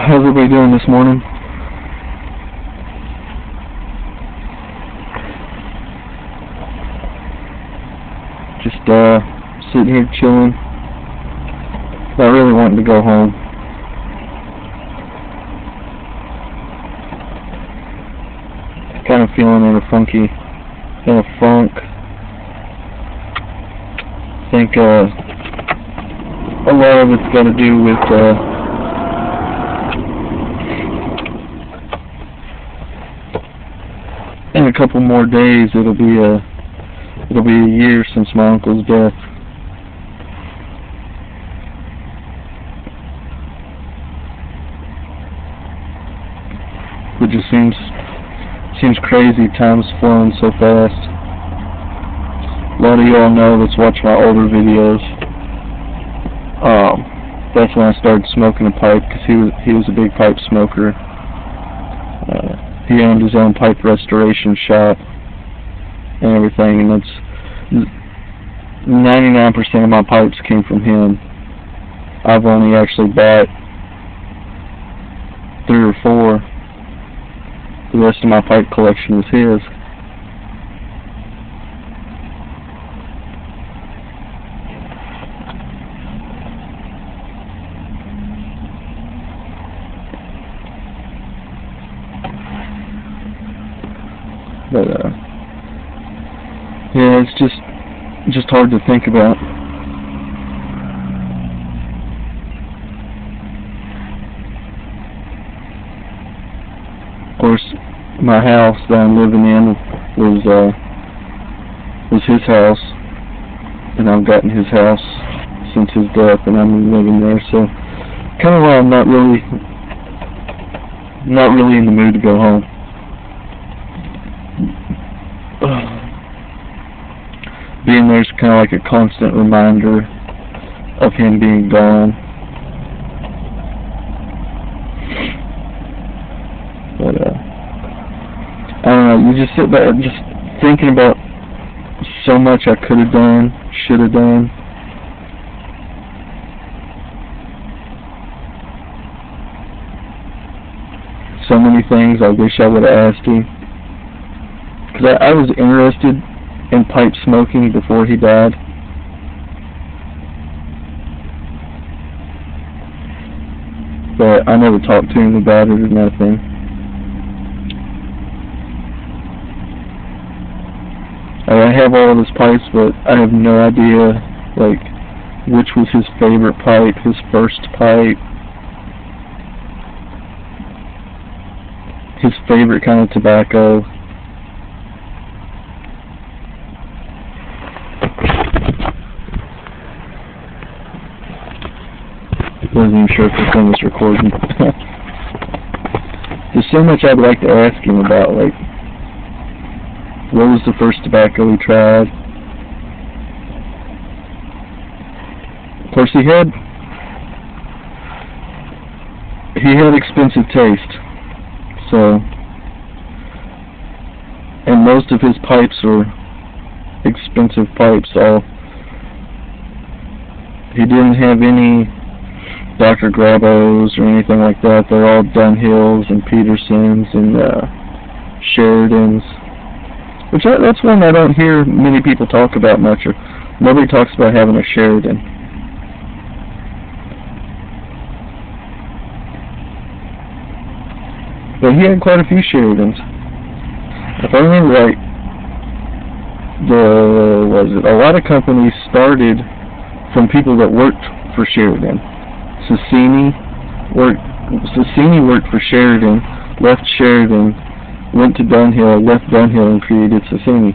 How's everybody doing this morning? Just sitting here chilling. Not really wanting to go home. Kind of feeling in a funk. I think a lot of it's got to do with in a couple more days it'll be a year since my uncle's death. It just seems crazy. Time's flowing so fast. A lot of y'all know that's watch my older videos. That's when I started smoking a pipe, because he was a big pipe smoker. He owned his own pipe restoration shop and everything, and that's 99% of my pipes came from him. I've only actually bought 3 or 4. The rest of my pipe collection was his. But yeah, it's just hard to think about. Of course, my house that I'm living in was his house, and I've gotten his house since his death, and I'm living there. So, kind of why I'm not really in the mood to go home. Being there's kind of like a constant reminder of him being gone. But I don't know, you just sit back just thinking about so much I could have done, should have done. So many things I wish I would have asked him. Because I was interested in pipe smoking before he died. But I never talked to him about it or nothing. I have all of his pipes, but I have no idea, like, which was his favorite pipe, his first pipe, his favorite kind of tobacco. Wasn't even sure if this thing was recording. There's so much I'd like to ask him about, like, what was the first tobacco he tried? Of course, he had expensive taste, so, and most of his pipes are expensive pipes. He didn't have any Dr. Grabos or anything like that. They're all Dunhills and Petersons and Sheridans. Which that's one I don't hear many people talk about much. Or nobody talks about having a Sheridan. But he had quite a few Sheridans. If I remember right, a lot of companies started from people that worked for Sheridan. Cicini worked for Sheridan, left Sheridan, went to Dunhill, left Dunhill, and created Cicini.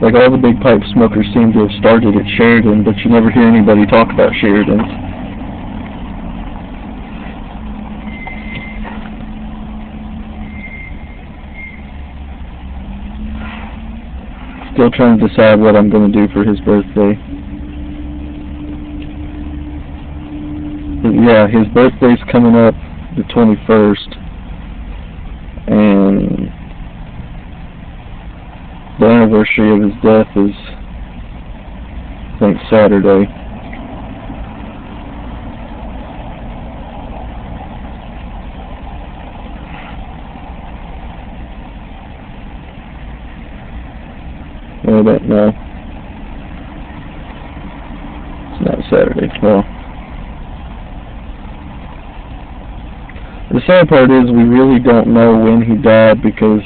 Like, all the big pipe smokers seem to have started at Sheridan, but you never hear anybody talk about Sheridans. Still trying to decide what I'm going to do for his birthday. But yeah, his birthday's coming up the 21st, and the anniversary of his death is, I think, Saturday. know that? No. It's not Saturday. Well, the sad part is we really don't know when he died, because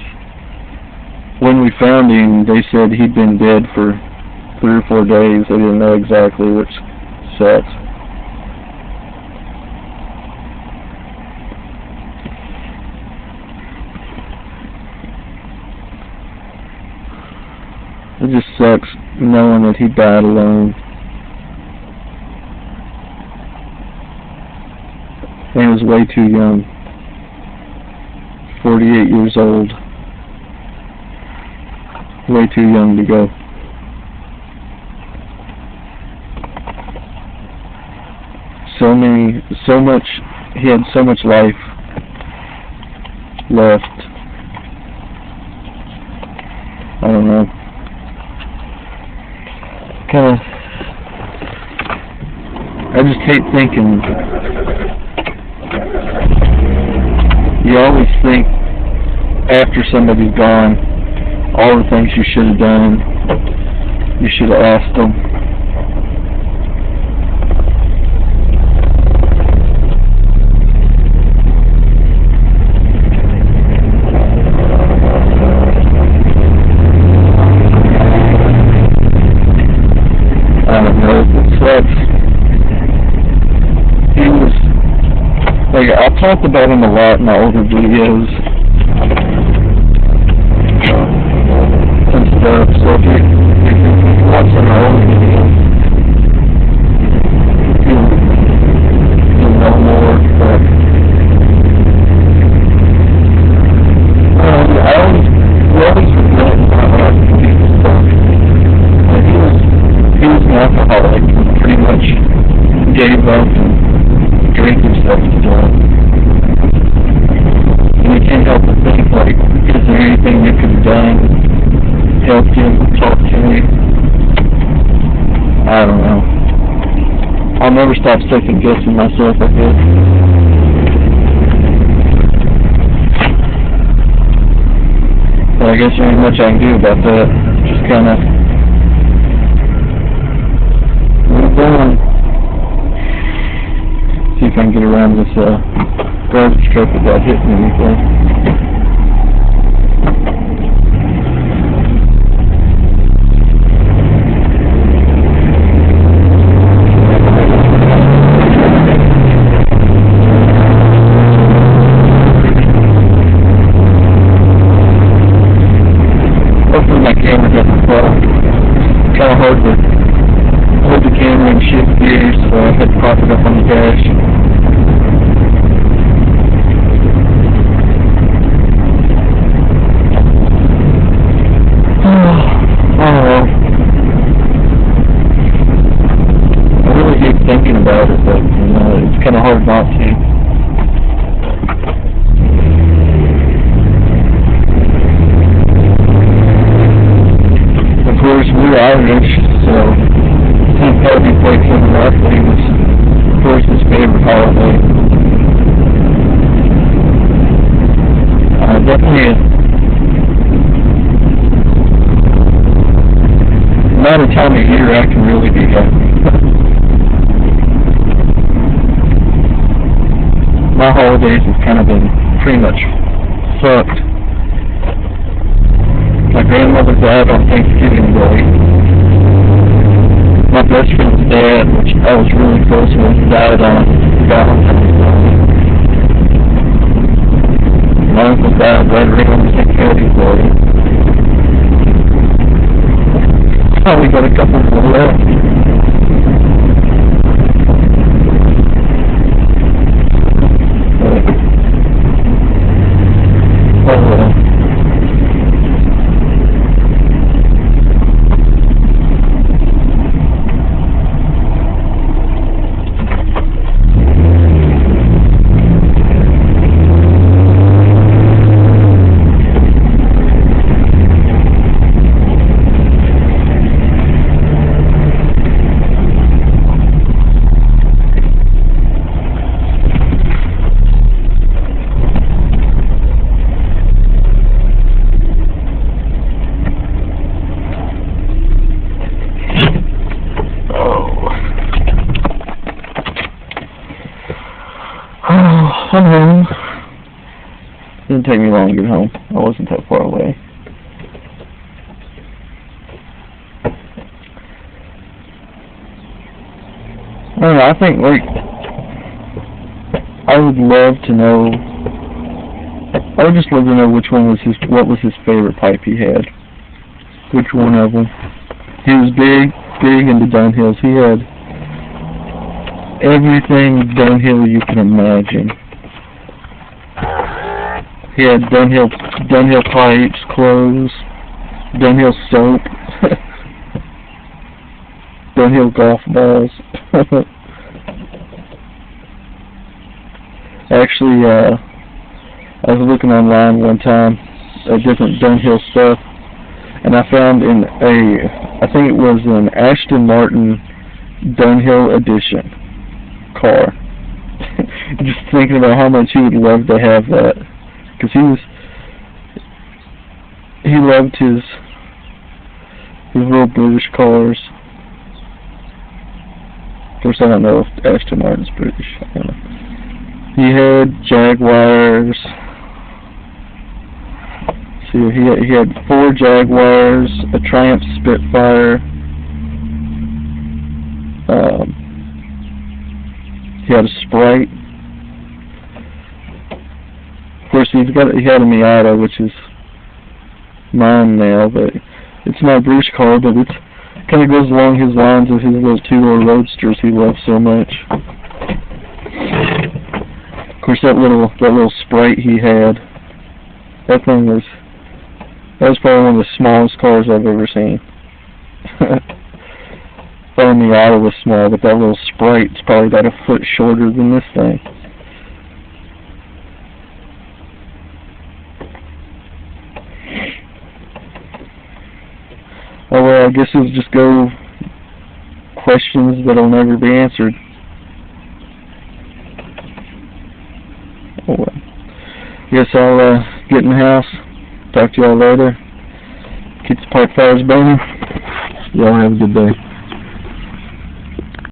when we found him, they said he'd been dead for 3 or 4 days. They didn't know exactly, which sucks. It just sucks knowing that he died alone. And he was way too young. 48 years old. Way too young to go. He had so much life left. I don't know. I just hate thinking. You always think after somebody's gone, all the things you should have done, you should have asked them. I don't know, it sucks. He was, like, I've talked about him a lot in my older videos. So if you watch some of my older videos, you'll know more, but we always regret how people stuff. He was an alcoholic and pretty much gave up and drank himself to death. And you can't help but think, like, is there anything you could have done? Helped him, talked to me. I don't know. I'll never stop second guessing myself, I guess. But I guess there ain't much I can do about that. Just kinda move on. See if I can get around this garbage truck without hitting anything. Kind of hard to hold the camera and shift gears, so I had to prop it up on the dash. Oh, I really hate thinking about it, but it's kind of hard not to. Of course, we're Irish, so St. Patrick's Day coming up was, of course, his favorite holiday. Definitely not a time of year I can really be happy. My holidays have kind of been pretty much fucked. My grandmother died on Thanksgiving Day. My best friend's dad, which I was really close with, died on Valentine's Day. My uncle died right around St. Patrick's Day. Probably got a couple more left. didn't take me long to get home. I wasn't that far away. I don't know, I think, like, I would love to know, I would just love to know which one was what was his favorite pipe he had. Which one of them. He was big into Dunhills. He had everything Dunhill you can imagine. He had Dunhill pipes, clothes, Dunhill soap, Dunhill golf balls. Actually, I was looking online one time at different Dunhill stuff, and I found I think it was an Aston Martin Dunhill edition car. Just thinking about how much he would love to have that, because he loved his little British cars. Of course, I don't know if Aston Martin's British. I don't know. He had Jaguars. See, he had 4 Jaguars, a Triumph Spitfire. He had a Sprite. Of course, he had a Miata, which is mine now, but it's my British car, but it kind of goes along his lines of his little 2-door Roadsters he loves so much. Of course, that little Sprite he had, that was probably one of the smallest cars I've ever seen. Thought the Miata was small, but that little Sprite's probably about a foot shorter than this thing. Oh well, I guess it'll just go questions that'll never be answered. Oh well. Guess I'll get in the house. Talk to y'all later. Keep the pipe fires burning. Y'all have a good day.